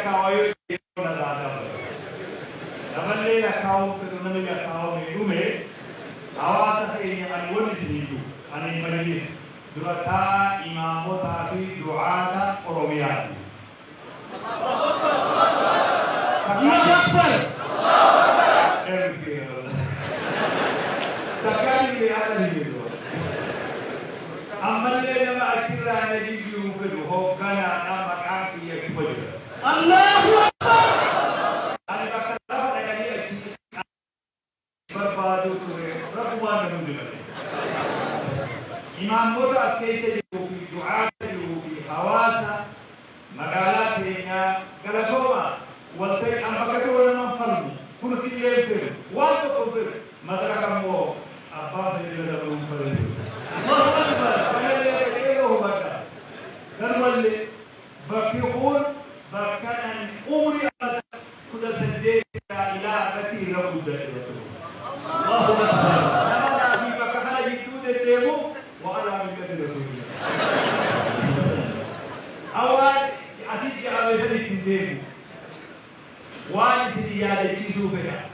كاوي ولا دادا لمن ليلة كاو في النمي كاو ميلومي عواسة إني أنول تنيدو أنا المجلس درتا إماموتا في دعاة أوروميات الله أكبر تكالي بهذا الفيديو أما اللي لما أكثر عن الفيديو مفيدو هو كان أنا مكان في يكبر الله أكبر أنا بكرة يعني أكيد بربادو سوري ربما نمدنا إمام موتا كيسة في دعاء في حواسة مقالات هنا قالتهما والتي أنا بكرة ولا نفرم كل في ليفر وانت كفر مدرك مو أباب اللي لهم فرد الله أكبر فلا يليه بكرة كرولي بكيقول بكان أمري كل سديد إلى أبتي رب الله أكبر أنا في بكرة جدود الدمو وعلى من كثير رسول أول أسيد على ذلك الدمو وان سيادة كيسو فيها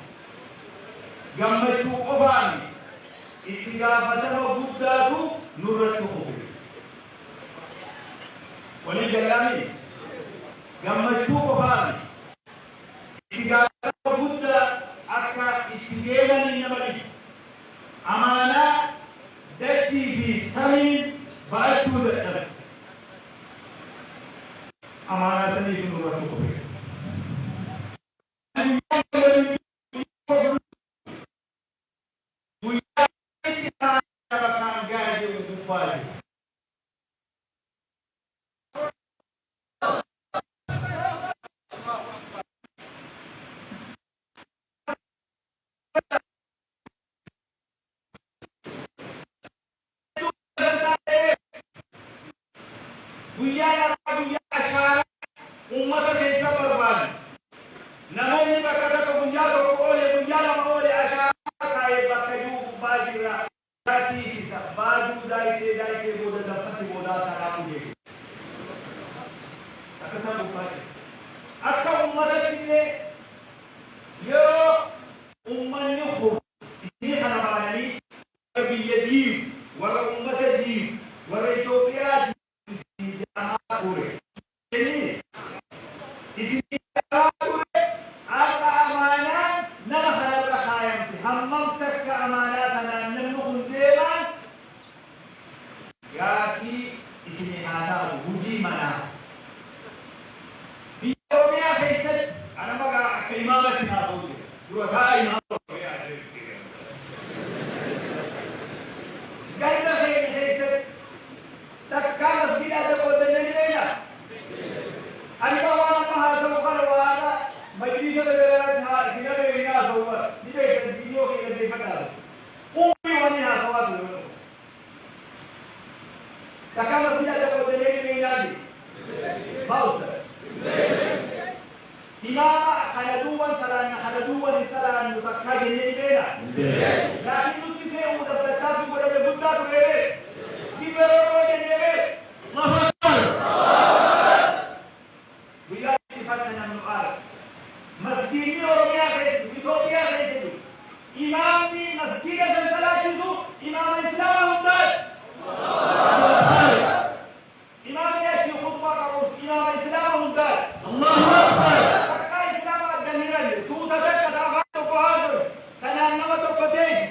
قمتو قفاني اتقافتها وقداتو نورتو قفل ولجلاني قمتو قفاني اتقافتها وقدا أكا اتقافتها نمالي أمانا دتي في سمين بأتو دتنا أمانا سمين نورتو قفل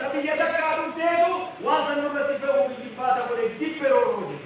Tapi ya tak kabur tedu, wasa nurati fe ubi dipata kore dipero rodi.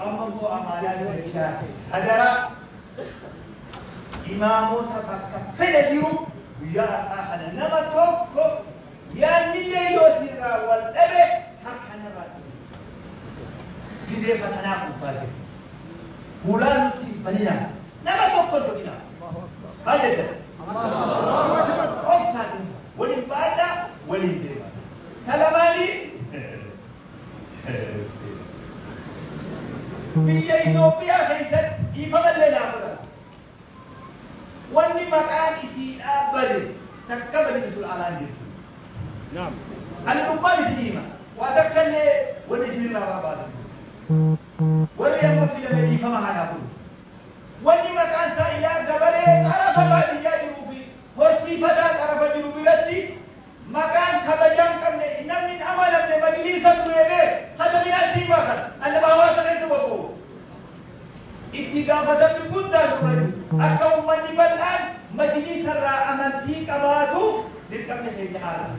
أما هو أمانات الرجال هذا إماموتا بكا فيديو ويا أحد نما توكو يا نية يوسيرا والأبي حق نبات جزء فتنا كوباجي بولان تبنينا نما توكو تبينا هذا أفسد والإبادة والإنتباه كلامي في إثيوبيا كيست يفضل لنا هذا واني مكان يسير أبدا تكمل نسول على عندك نعم أنا نبالي سنيمة وأتكلم ونسمي الله بعد وليما في المدينة فما هنقول واني مكان سائلا قبله تعرف بعد يجرو في هسي فدا تعرف جرو بلادي مكان كبجان كمن إنم من أمانة من مجلس الدنيا هذا من أسيب أكل أنا ما هو سنة بقول اتقافة بقدر أكون من بالآن مجلس الرأمنتي كباتو للكمل هي عالم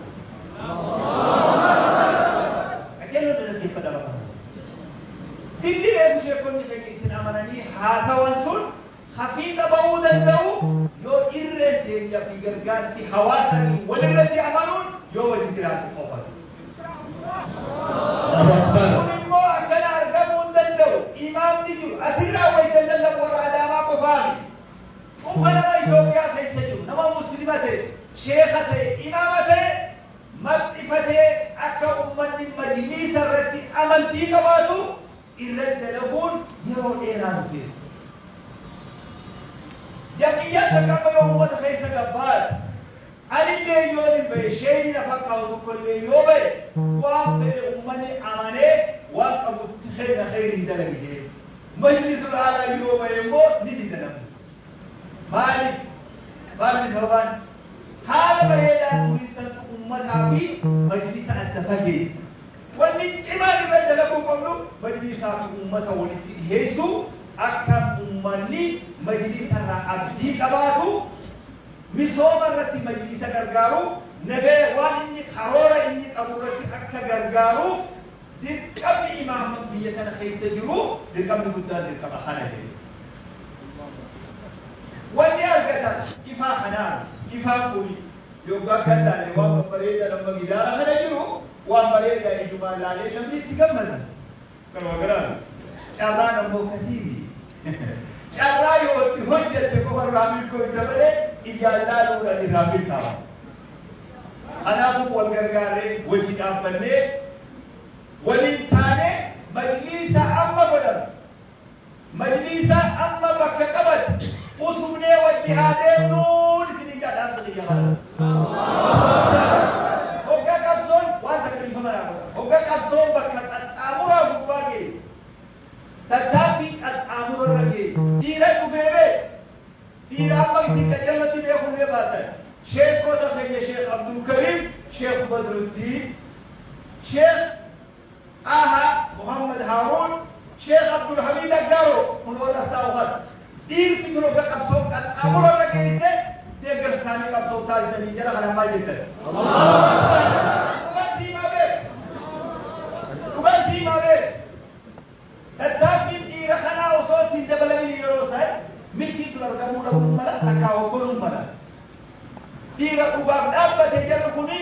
أكيد لو تنتهي بدل تيجي إيش يكون نتيجة سن أمانني حاسة وانسون خفيفة بعود الدو يو إيرتين يا في غرغارسي حواسني ولرتي عملون يو وجدرات أوفر ومن أكل أرجمون الدو إمام تجور أسرع ويتجلى ورا داما كفاري وفنا إثيوبيا كيسجون نما مسلمته شيخته إمامته مكتفته أكا أمة مجلس الرتي أمنتي كباتو إرد لهون يرو إيران فيه جمعيات كما يوم متخيس قبال أني اللي يوم بشيء نفكر وكل يوم وافد أمني أمانة وأبو تخيل خير دلني مجلس على يوم يموت ندي دلنا مالك زبان هذا بريدا تريسن أمتها في مجلس التفجير والنجمال بدل لكم قبله مجلس أمتها ولتيهسو أكم أمني مجلس الرأبدي كباتو مسوما رتي مجلس غرغارو نبي واني خرورة إني قبورتي أكا غرغارو دقم إمام بيتنا خيس جرو دقم قدام دقم خانه واني أرغتا إفا خنان إفا قولي يوغا كداني وان بريدا لما غزارة خنا جرو وان بريدا إجمال لالي لم يتكمل كما قران شعبان أمو كسيبي carraa yoo itti hojjette qofa raamil koo itti malee ijaallaluudha ni raamil qaba. Kanaafuu wal gargaaree wajji dhaabbannee waliin taanee majliisa amma godhamu majliisa amma bakka qabatu utubnee wajji haa deemnuun isin jaadhaan tajaajila kana. Hoggaa qabsoon waan takkaliifama naa godha. Hoggaa qabsoon bakka qaxxaamuraa gubbaa ga'e. Tattaaffii qaxxaamurarra ga'e. دينا كفيبه دينا أبغى كجلتي بيأخذ بيباته شيخ كوتا خير شيخ عبد الكريم شيخ بدر الدين شيخ محمد هارون شيخ عبد الحميد الجارو من ولا استوى دين تقولوا بكبسوك أمر الله كيسه تقدر سامي كبسوك تاري سامي جرا خلنا ما يجتر وبس ما به التافين إيرا خنا وصوت الدبلة يروسه ملكي تلقمون أملا تكاو كلهم ملا إيرا كوبار أبى تجربوني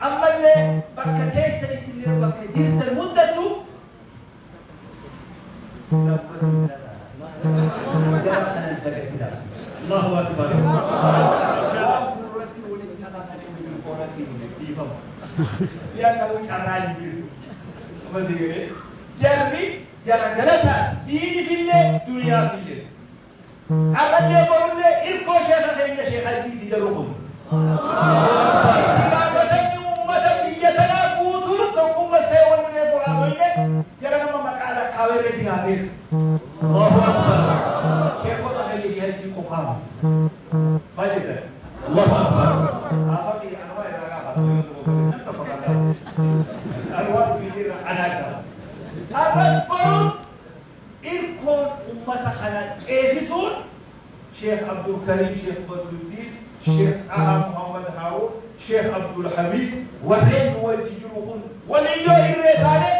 أما اللي بكتير سنتين بكتير المدة الله أكبر يا كلام كراني بيرو جربي جرجلتا دين في الله دنيا في الله أقل يقولون لي إركو شيخ خير شيخ الجيد جلوهم إذا بدأت أمة بيتنا بوتور تقوم بسيوان من يقولون جرنا ما مكالا كاوير دينامير الله أكبر شيخ الله خير يهدي كوكام فجد الله أكبر أخذي أنواع الرقابة أنواع في أنا أبصر إركون أمة خلال إيسون شيخ عبد الكريم شيخ بدر الدين شيخ محمد هارون شيخ عبد الحميد ورين وجيجروكم وليو إيريت عليه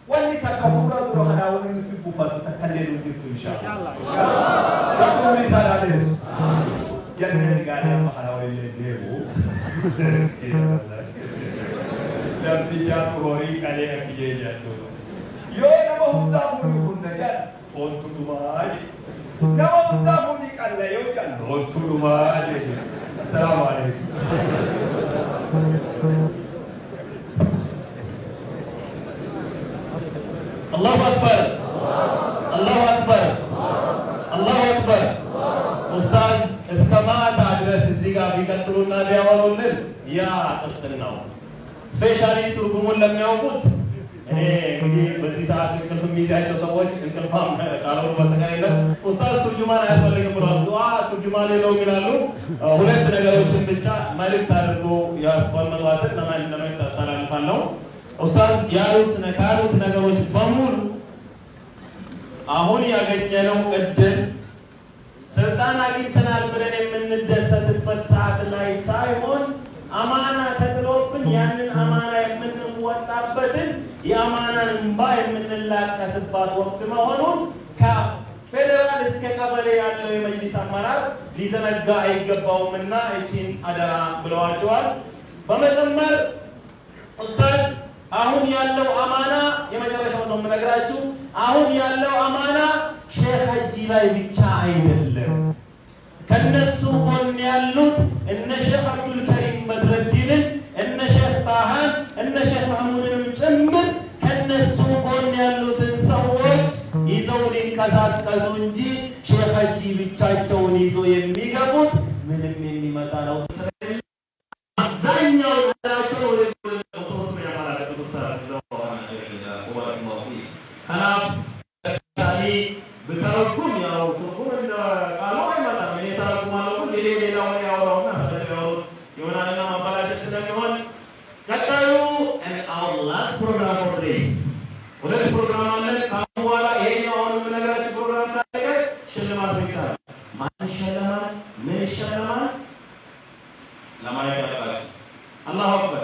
واللي تكفورا تروحنا ونكتب فتتكلموا فيكم إن شاء الله. تقول مثال عليه. جنة قال يا مخنا ولي ديبو. لم تجاب كوري عليه كي يجاتو. يوم ما هم دامون يكون نجار. فون تدوماج. يوم هم دامون يكلا يوم كان فون تدوماج. السلام عليكم. الله أكبر الله أكبر الله أكبر أستاذ إسكامات أدرس الزيغا بيكترونا ديوالولن يا تفتناو سبيشالي ترجمون لم يوجد በዚህ ሰዓት እንቅልፍ የሚይዛቸው ሰዎች እንቅልፋም ቃሉ በተካሄደ ኡስታዝ ቱርጁማን አያስፈልግም ብለዋል። ዱዓ ቱርጁማን የለውም ይላሉ። ሁለት ነገሮችን ብቻ መልእክት አድርጎ ያስቀመጧትን ለማን ታስተላልፋለሁ። ኡስታዝ ካሉት ነገሮች በሙሉ አሁን ያገኘነው እድል ስልጣን አግኝተናል ብለን የምንደሰትበት ሰዓት ላይ ሳይሆን አማና ተጥሎብን ያንን አማና የምንወጣበትን የአማናን እንባ የምንላቀስባት ወቅት መሆኑን ከፌዴራል እስከ ቀበሌ ያለው የመጅሊስ አመራር ሊዘነጋ አይገባውምና እቺን አደራ ብለዋቸዋል። በመጨመር ኡስታዝ አሁን ያለው አማና የመጨረሻው ነው የምነግራችሁ። አሁን ያለው አማና ሼህ ሀጂ ላይ ብቻ አይደለም። ከነሱ ጎን ያሉት እነ ሼህ አብዱል ከሪም በድረዲንን እነ ሼህ ጣሃን እነ ሼህ ማህሙድንም ጭምር ከነሱ ጎን ያሉትን ሰዎች ይዘው ሊንቀሳቀሱ እንጂ ሼህ ሀጂ ብቻቸውን ይዞ የሚገቡት ምንም የሚመጣ ነው። አብዛኛው ናቸው ወደ بتركم يا وتركم قالوا أي مكان من يتركم على كل ليلة لون يا وراءنا سجلوا يونا إننا ما بلاش السلام يوم كتروا and our last program for this وده program اللي كانوا ولا هي يوم من الأجر program ده شلمان بيكسر ما شلمان من شلمان لما يكلم الله أكبر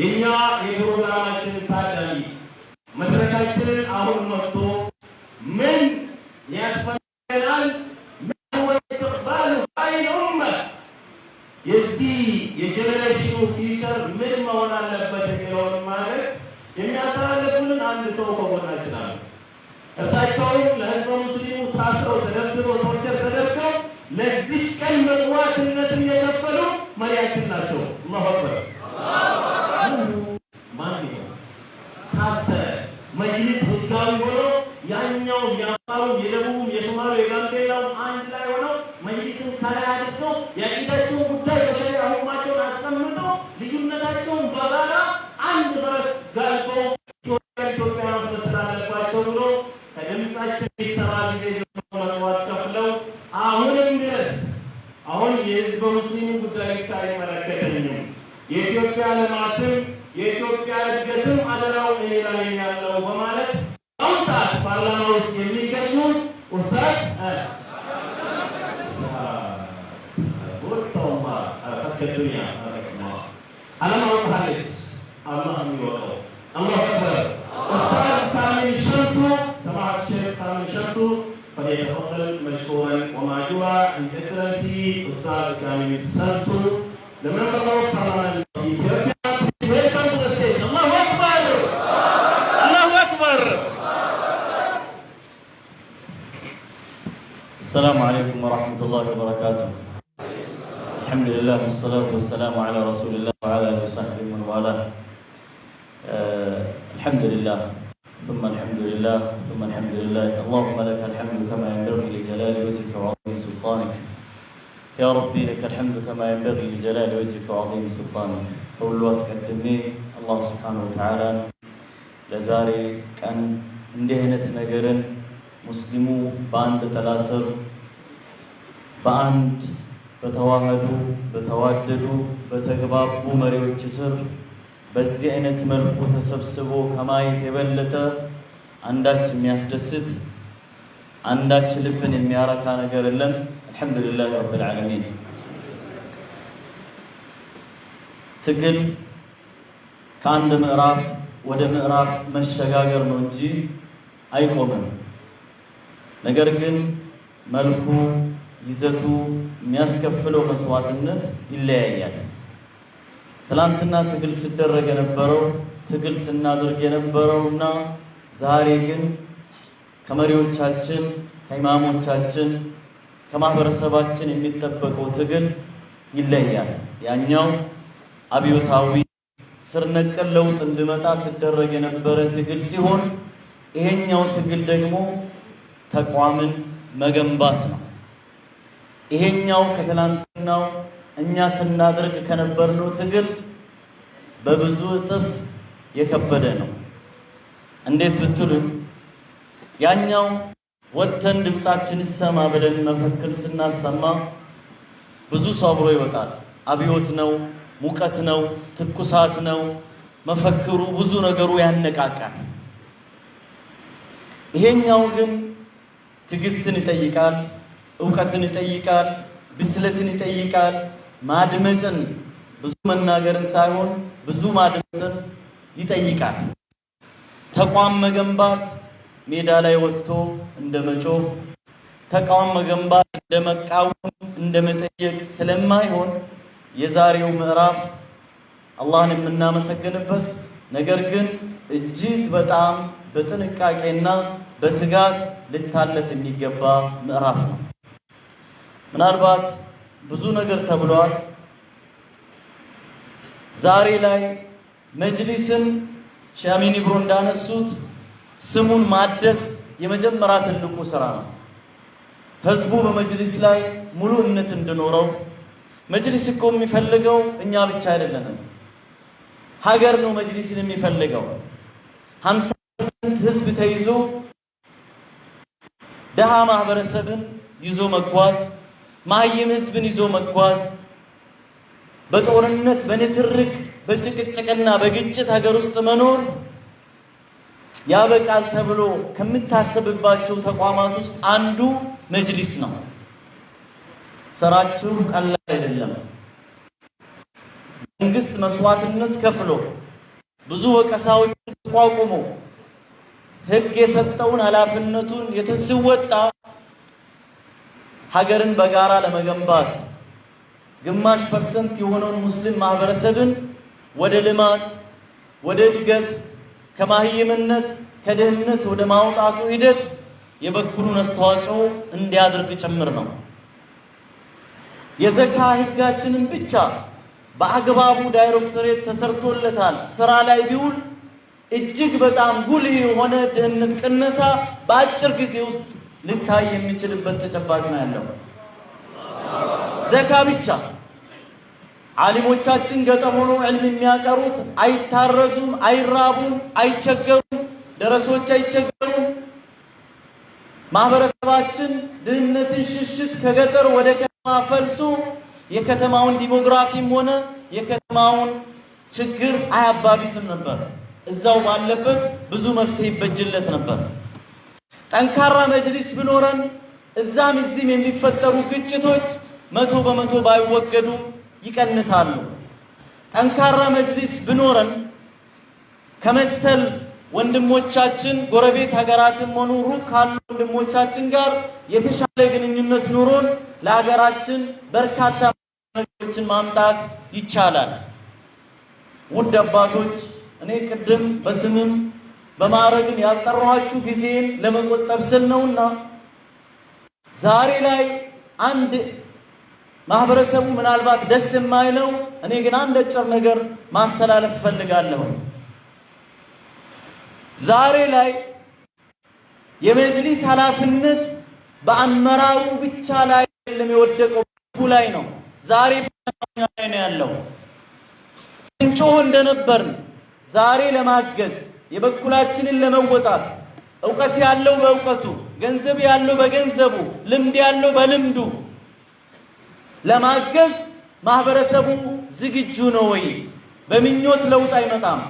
የኛ የፕሮግራማችን ታዳሚ መድረካችንን አሁን መጥቶ ምን ያስፈልጋል ምን ወይተባሉ አይኑም የዚህ የጀነሬሽኑ ፊውቸር ምን መሆን አለበት የሚለውን ማለት የሚያስተላልፉልን አንድ ሰው ከጎናችን አለ። እሳቸውም ለህዝበ ሙስሊሙ ታስረው ተደብድበው ቶርቸር ተደርገው ለዚች ቀን መስዋዕትነትን የከፈሉ መሪያችን ናቸው። አላሁ አክበር ማን ታሰረ መጅሊስ ህጋዊ ሆኖ ያኛው ያማሩ የደቡብ የሶማሌ የጋምቤላው አንድ ላይ ሆነው መጅሊስን ከላይ አድርገው የቂዳቸውን ጉዳይ በሸሪዓ ሁክማቸውን አስቀምጠው ልዩነታቸውን በጋራ አንድ በረስ ጋልበው ኢትዮጵያ መስመር አለባቸው ብሎ ከድምጻችን ሊሰራ ጊዜ መስዋዕት ከፍለው አሁንም ድረስ አሁን የህዝበ ሙስሊሙ ጉዳይ ብቻ አይመለከተኝም የኢትዮጵያ ልማትም የኢትዮጵያ እድገትም አደራው እኔ ላይ ያለው በማለት አሁን ሰዓት ፓርላማ ውስጥ የሚገኙ ኡስታዝ ወርተውማ ከዱንያ አለማው ሀዲስ አላህ የሚወቀው አላሁ አክበር ኡስታዝ ካሚል ሸምሱ ሰማዕት ሼህ ካሚል ሸምሱ فليتفضل مشكورا ومعجورا His Excellency Ustaz Kamil Shamsu, the member of Parliament of Ethiopia. Welcome to the stage. Allahu Akbar! Allahu Akbar! السلام عليكم ورحمة الله وبركاته. الحمد لله والصلاة والسلام على رسول الله وعلى آله وصحبه ومن والاه. الحمد لله ثم الحمد لله ثم الحمد لله. اللهم لك الحمد كما ينبغي لجلال وجهك وعظيم سلطانك. يا ربي لك الحمد كما ينبغي لجلال وجهك وعظيم سلطانك. فولو اسكدمي الله سبحانه وتعالى لزاري كان اندهنت نجرن مسلمو باند تلاسر باند በተዋህዱ በተዋደዱ በተግባቡ መሪዎች ስር በዚህ አይነት መልኩ ተሰብስቦ ከማየት የበለጠ አንዳች የሚያስደስት አንዳች ልብን የሚያረካ ነገር የለም። አልሐምዱሊላህ ረብል ዓለሚን። ትግል ከአንድ ምዕራፍ ወደ ምዕራፍ መሸጋገር ነው እንጂ አይቆምም። ነገር ግን መልኩ፣ ይዘቱ፣ የሚያስከፍለው መስዋዕትነት ይለያያል። ትላንትና ትግል ሲደረግ የነበረው ትግል ስናደርግ የነበረውና ዛሬ ግን ከመሪዎቻችን፣ ከኢማሞቻችን፣ ከማህበረሰባችን የሚጠበቀው ትግል ይለያል። ያኛው አብዮታዊ ስር ነቀል ለውጥ እንዲመጣ ሲደረግ የነበረ ትግል ሲሆን ይሄኛው ትግል ደግሞ ተቋምን መገንባት ነው። ይሄኛው ከትላንትናው እኛ ስናደርግ ከነበርነው ትግል በብዙ እጥፍ የከበደ ነው። እንዴት ብትሉን ያኛው ወጥተን ድምፃችን ይሰማ ብለን መፈክር ስናሰማ ብዙ ሰው አብሮ ይወጣል። አብዮት ነው፣ ሙቀት ነው፣ ትኩሳት ነው፣ መፈክሩ ብዙ ነገሩ ያነቃቃል። ይሄኛው ግን ትዕግስትን ይጠይቃል፣ እውቀትን ይጠይቃል፣ ብስለትን ይጠይቃል፣ ማድመጥን፣ ብዙ መናገርን ሳይሆን ብዙ ማድመጥን ይጠይቃል። ተቋም መገንባት ሜዳ ላይ ወጥቶ እንደ መጮህ፣ ተቋም መገንባት እንደ መቃወም፣ እንደ መጠየቅ ስለማይሆን የዛሬው ምዕራፍ አላህን የምናመሰግንበት ነገር ግን እጅግ በጣም በጥንቃቄና በትጋት ልታለፍ የሚገባ ምዕራፍ ነው። ምናልባት ብዙ ነገር ተብሏል። ዛሬ ላይ መጅሊስን ሻሚኒ ብሮ እንዳነሱት ስሙን ማደስ የመጀመሪያ ትልቁ ስራ ነው። ህዝቡ በመጅሊስ ላይ ሙሉ እምነት እንዲኖረው። መጅሊስ እኮ የሚፈልገው እኛ ብቻ አይደለንም፣ ሀገር ነው መጅሊስን የሚፈልገው። 50% ህዝብ ተይዞ ደሃ ማህበረሰብን ይዞ መጓዝ፣ ማህይም ህዝብን ይዞ መጓዝ፣ በጦርነት በንትርክ በጭቅጭቅና በግጭት ሀገር ውስጥ መኖር ያበቃል ተብሎ ከምታሰብባቸው ተቋማት ውስጥ አንዱ መጅሊስ ነው። ስራችሁ ቀላል አይደለም። መንግስት መስዋዕትነት ከፍሎ ብዙ ወቀሳዎችን ተቋቁሞ ህግ የሰጠውን ኃላፊነቱን የተስወጣ ሀገርን በጋራ ለመገንባት ግማሽ % የሆነውን ሙስሊም ማህበረሰብን ወደ ልማት፣ ወደ እድገት፣ ከማህይምነት ከድህነት ወደ ማውጣቱ ሂደት የበኩሉን አስተዋጽኦ እንዲያደርግ ጭምር ነው። የዘካ ህጋችንን ብቻ በአግባቡ ዳይሬክቶሬት ተሰርቶለታል ስራ ላይ ቢውል እጅግ በጣም ጉልህ የሆነ ድህነት ቅነሳ በአጭር ጊዜ ውስጥ ልታይ የሚችልበት ተጨባጭ ነው ያለው። ዘካ ብቻ ዓሊሞቻችን ገጠር ሆኖ ዕልም የሚያቀሩት አይታረዙም፣ አይራቡም፣ አይቸገሩም፣ ደረሶች አይቸገሩም። ማህበረሰባችን ድህነትን ሽሽት ከገጠር ወደ ከተማ ፈልሶ የከተማውን ዲሞግራፊም ሆነ የከተማውን ችግር አያባቢስም ነበር። እዛው ባለበት ብዙ መፍትሄ ይበጅለት ነበር። ጠንካራ መጅሊስ ቢኖረን እዛም እዚህም የሚፈጠሩ ግጭቶች 100% ባይወገዱ ይቀንሳሉ። ጠንካራ መጅሊስ ቢኖረን ከመሰል ወንድሞቻችን ጎረቤት ሀገራትም ሆኑ ሩቅ ካሉ ወንድሞቻችን ጋር የተሻለ ግንኙነት ኑሮን ለሀገራችን በርካታ ነገሮችን ማምጣት ይቻላል። ውድ አባቶች፣ እኔ ቅድም በስምም በማዕረግም ያልጠራኋችሁ ጊዜን ለመቆጠብ ስል ነውና ዛሬ ላይ አንድ ማህበረሰቡ ምናልባት ደስ የማይለው እኔ ግን አንድ አጭር ነገር ማስተላለፍ ፈልጋለሁ። ዛሬ ላይ የመጅሊስ ኃላፊነት በአመራሩ ብቻ ላይ የወደቀው ላይ ነው። ዛሬ ፈተናው ላይ ነው ያለው። ስንጮህ እንደነበር ዛሬ ለማገዝ የበኩላችንን ለመወጣት ዕውቀት ያለው በዕውቀቱ፣ ገንዘብ ያለው በገንዘቡ፣ ልምድ ያለው በልምዱ ለማገዝ ማህበረሰቡ ዝግጁ ነው ወይ? በምኞት ለውጥ አይመጣም።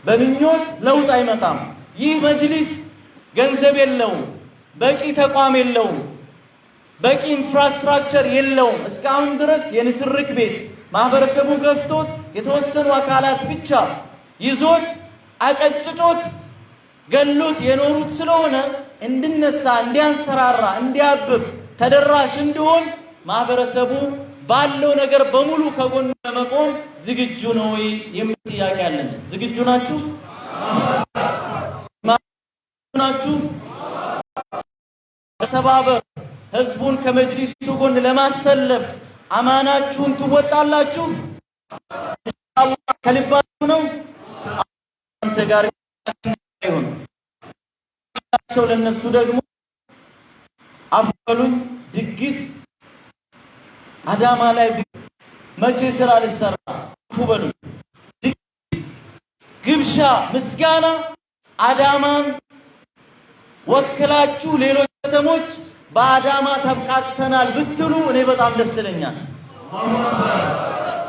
በምኞት ለውጥ አይመጣም። ይህ መጅሊስ ገንዘብ የለውም፣ በቂ ተቋም የለውም፣ በቂ ኢንፍራስትራክቸር የለውም። እስካሁን ድረስ የንትርክ ቤት ማህበረሰቡ ገፍቶት የተወሰኑ አካላት ብቻ ይዞት አቀጭጮት ገሎት የኖሩት ስለሆነ እንድነሳ፣ እንዲያንሰራራ፣ እንዲያብብ ተደራሽ እንዲሆን ማህበረሰቡ ባለው ነገር በሙሉ ከጎን ለመቆም ዝግጁ ነው ወይ የሚል ጥያቄ አለን። ዝግጁ ናችሁ? ናችሁ? ተባበር ህዝቡን ከመጅሊሱ ጎን ለማሰለፍ አማናችሁን ትወጣላችሁ? ኢንሻአላህ ከልባችሁ ነው? አንተ ጋር ይሁን። ለነሱ ደግሞ አፍሉን ድግስ አዳማ ላይ መቼ ስራ ልሰራ ፉበሉ ድግስ ግብሻ ምስጋና አዳማን ወክላችሁ ሌሎች ከተሞች በአዳማ ተብቃቅተናል ብትሉ እኔ በጣም ደስ ይለኛል።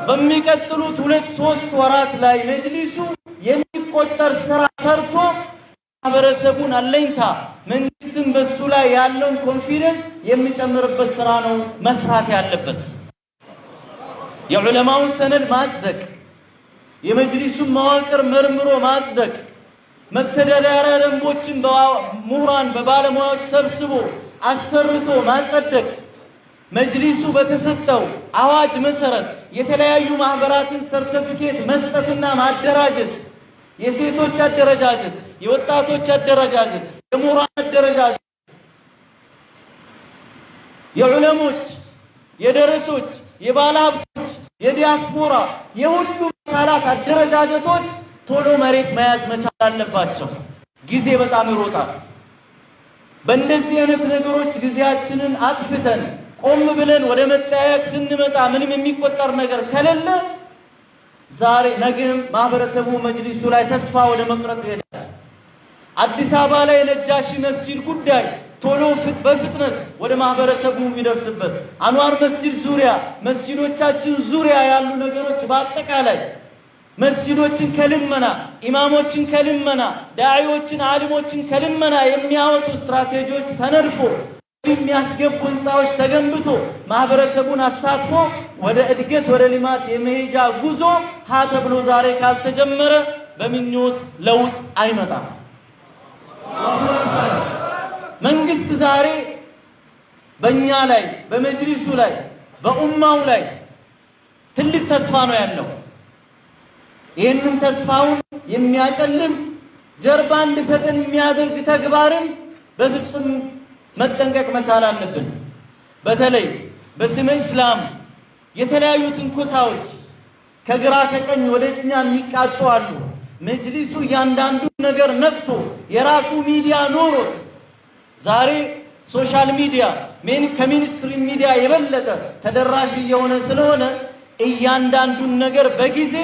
በሚቀጥሉት 2-3 ወራት ላይ መጅሊሱ የሚቆጠር ስራ ሰርቶ ማህበረሰቡን አለኝታ መንግስትን በሱ ላይ ያለውን ኮንፊደንስ የሚጨምርበት ስራ ነው መስራት ያለበት። የዑለማውን ሰነድ ማጽደቅ፣ የመጅሊሱን መዋቅር መርምሮ ማጽደቅ፣ መተዳደሪያ ደንቦችን በምሁራን በባለሙያዎች ሰብስቦ አሰርቶ ማጸደቅ፣ መጅሊሱ በተሰጠው አዋጅ መሰረት የተለያዩ ማህበራትን ሰርቲፊኬት መስጠትና ማደራጀት፣ የሴቶች አደረጃጀት፣ የወጣቶች አደረጃጀት፣ የምሁራን አደረጃጀት፣ የዑለሞች፣ የደረሶች፣ የባለሀብቶች፣ የዲያስፖራ የሁሉም አካላት አደረጃጀቶች ቶሎ መሬት መያዝ መቻል አለባቸው። ጊዜ በጣም ይሮጣል። በእንደዚህ አይነት ነገሮች ጊዜያችንን አጥፍተን ቆም ብለን ወደ መጠያየቅ ስንመጣ ምንም የሚቆጠር ነገር ከሌለ ዛሬ ነገም ማህበረሰቡ መጅሊሱ ላይ ተስፋ ወደ መቅረጥ ይሄዳል። አዲስ አበባ ላይ የነጃሺ መስጂድ ጉዳይ ቶሎ በፍጥነት ወደ ማህበረሰቡ የሚደርስበት፣ አንዋር መስጂድ ዙሪያ መስጂዶቻችን ዙሪያ ያሉ ነገሮች በአጠቃላይ መስጂዶችን ከልመና ኢማሞችን ከልመና ዳዒዎችን ዓሊሞችን ከልመና የሚያወጡ ስትራቴጂዎች ተነድፎ የሚያስገቡ ህንፃዎች ተገንብቶ ማህበረሰቡን አሳትፎ ወደ እድገት ወደ ልማት የመሄጃ ጉዞ ሀ ተብሎ ዛሬ ካልተጀመረ በምኞት ለውጥ አይመጣም። መንግስት ዛሬ በእኛ ላይ በመጅሊሱ ላይ በኡማው ላይ ትልቅ ተስፋ ነው ያለው። ይህንን ተስፋውን የሚያጨልም ጀርባ እንዲሰጠን የሚያደርግ ተግባርን በፍጹም መጠንቀቅ መቻል አለብን። በተለይ በስመ እስላም የተለያዩ ትንኮሳዎች ከግራ ከቀኝ ወደ እኛ የሚቃጡ አሉ። መጅሊሱ እያንዳንዱ ነገር ነቅቶ የራሱ ሚዲያ ኖሮት ዛሬ ሶሻል ሚዲያ ከሚኒስትሪ ሚዲያ የበለጠ ተደራሽ እየሆነ ስለሆነ እያንዳንዱን ነገር በጊዜ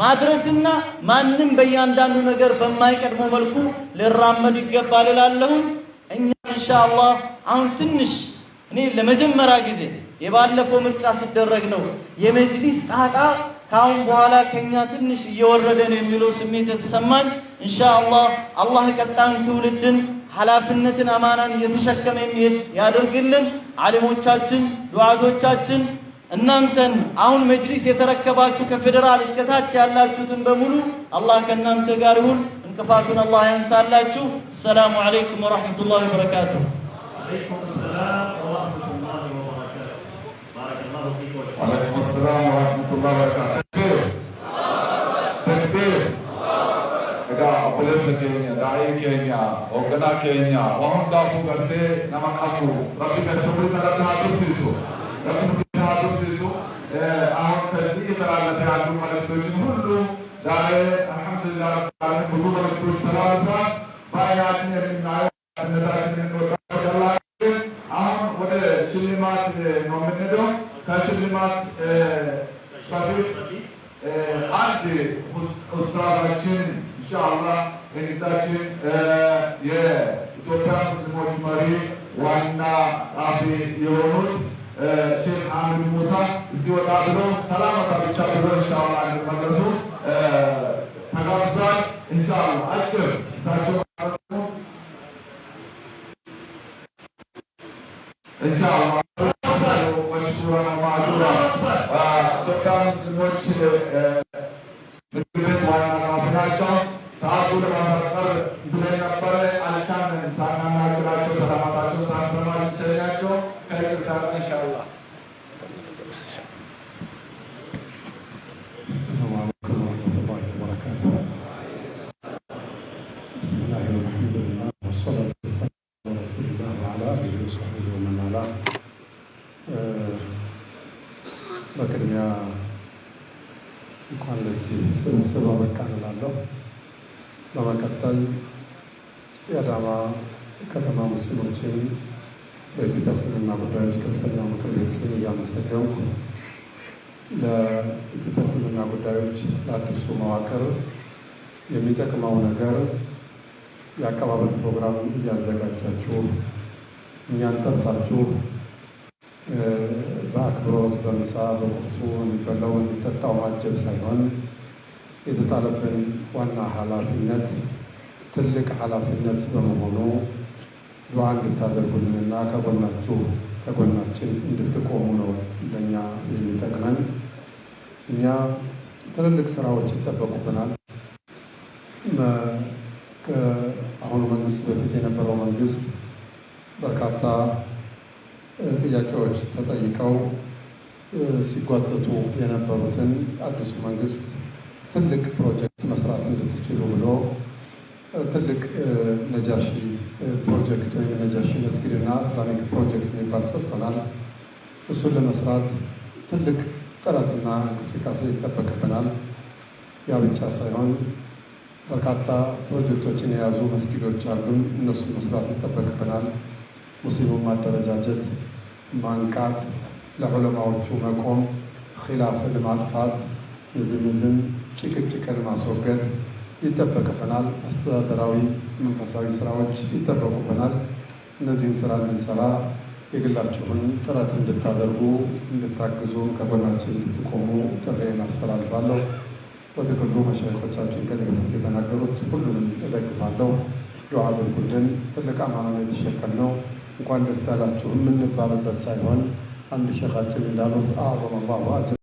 ማድረስና ማንም በእያንዳንዱ ነገር በማይቀድመው መልኩ ልራመድ ይገባል እላለሁ። እኛ ኢንሻአላህ አሁን ትንሽ እኔ ለመጀመሪያ ጊዜ የባለፈው ምርጫ ሲደረግ ነው የመጅሊስ ጣጣ ካሁን በኋላ ከኛ ትንሽ እየወረደ ነው የሚለው ስሜት የተሰማኝ። ኢንሻአላህ አላህ ቀጣዩን ትውልድን ኃላፊነትን አማናን እየተሸከመ የሚሄድ ያደርግልን። ዓሊሞቻችን፣ ዱዓቶቻችን እናንተን አሁን መጅሊስ የተረከባችሁ ከፌደራል እስከ ታች ያላችሁትን በሙሉ አላህ ከእናንተ ጋር ይሁን። እንቅፋቱን አላህ ያንሳላችሁ። ሰላሙ አለይኩም ወራህመቱላሂ ወበረካቱሁ። عليكم السلام ورحمة الله وبركاته. بارك الله فيكم. وعليكم السلام ورحمة الله وبركاته. تكبير. إذا أبوليس كينيا، داعي كينيا، أوغنا كينيا، وهم دافو کرتے نمک أبو. ربي كتبوا سلام هاتو سيسو. ربي هاتو سيسو. أهم تزيد على تعلم على الدين كله. زاري الحمد لله رب العالمين. بزرگ الدين سلام. بايعاتنا من نايا. አሁን ወደ ሽልማት ነው የምንሄደው። ከሽልማት በፊት አንድ ኡስታዛችን ኢንሻአላህ እንግዳችን የኢትዮጵያ ሙስሊሞች መሪ ዋና ጸሐፊ የሆኑት ሼክ አህመድ ሙሳ እዚህ ወጣ ብሎ ሰላመታ ብቻ ብሎ ኢንሻአላህ እንዲመለሱ ተጋብዟል። ኢንሻአላህ አጭር እሳቸው ኢንሻአላህ መሽኩራን ማዕዱራ ኢትዮጵያ ሙስሊሞች ምክር ቤት ዋና ጸሐፊ ናቸው። ሰዓቱ ለማሳጠር ብለን ነበረ አልቻልንም። ሳናናግራቸው ሰላማታቸው ሳንሰማ ልንሸኛቸው ከይቅርታ ጋር ኢንሻአላህ። السلام عليكم ورحمة الله وبركاته. بسم الله والحمد لله والصلاة والسلام على رسول الله وعلى آله وصحبه ومن والاه. በቅድሚያ እንኳን ለዚህ ስብስብ አበቃን እላለሁ። በመቀጠል የአዳማ ከተማ ሙስሊሞችን በኢትዮጵያ እስልምና ጉዳዮች ከፍተኛ ምክር ቤት ስም እያመሰገንኩ ለኢትዮጵያ እስልምና ጉዳዮች ለአዲሱ መዋቅር የሚጠቅመው ነገር የአቀባበል ፕሮግራም እያዘጋጃችሁ እኛን ጠርታችሁ በአክብሮት በምሳ በቁርሱ የሚበላው የሚጠጣው ማጀብ ሳይሆን የተጣለብን ዋና ኃላፊነት ትልቅ ኃላፊነት በመሆኑ ዱዓ እንድታደርጉልንና ከጎናችን እንድትቆሙ ነው ለእኛ የሚጠቅመን። እኛ ትልልቅ ስራዎች ይጠበቁብናል። ከአሁኑ መንግስት በፊት የነበረው መንግስት በርካታ ጥያቄዎች ተጠይቀው ሲጓተቱ የነበሩትን አዲሱ መንግስት ትልቅ ፕሮጀክት መስራት እንድትችሉ ብሎ ትልቅ ነጃሺ ፕሮጀክት ወይም ነጃሺ መስጊድና እስላሚክ ፕሮጀክት የሚባል ሰጥቶናል። እሱን ለመስራት ትልቅ ጥረትና እንቅስቃሴ ይጠበቅብናል። ያ ብቻ ሳይሆን በርካታ ፕሮጀክቶችን የያዙ መስጊዶች አሉን። እነሱን መስራት ይጠበቅብናል። ሙስሊሙን ማደረጃጀት፣ ማንቃት፣ ለዑለማዎቹ መቆም፣ ኺላፍን ማጥፋት፣ ንዝምዝም ጭቅጭቅን ማስወገድ ይጠበቅብናል። አስተዳደራዊ መንፈሳዊ ስራዎች ይጠበቁብናል። እነዚህን ስራ እንድንሰራ የግላችሁን ጥረት እንድታደርጉ እንድታግዙ ከጎናችን እንድትቆሙ ጥሬን አስተላልፋለሁ። በጥቅሉ መሻይኮቻችን ከኔ በፊት የተናገሩት ሁሉንም እደግፋለሁ። ዱዓ አድርጉልን። ትልቅ አማና ነው የተሸከምነው። እንኳን ደስ ያላችሁ የምንባልበት ሳይሆን አንድ ሼኻችን እንዳሉት አዕዘመ አላሁ አጅረኩም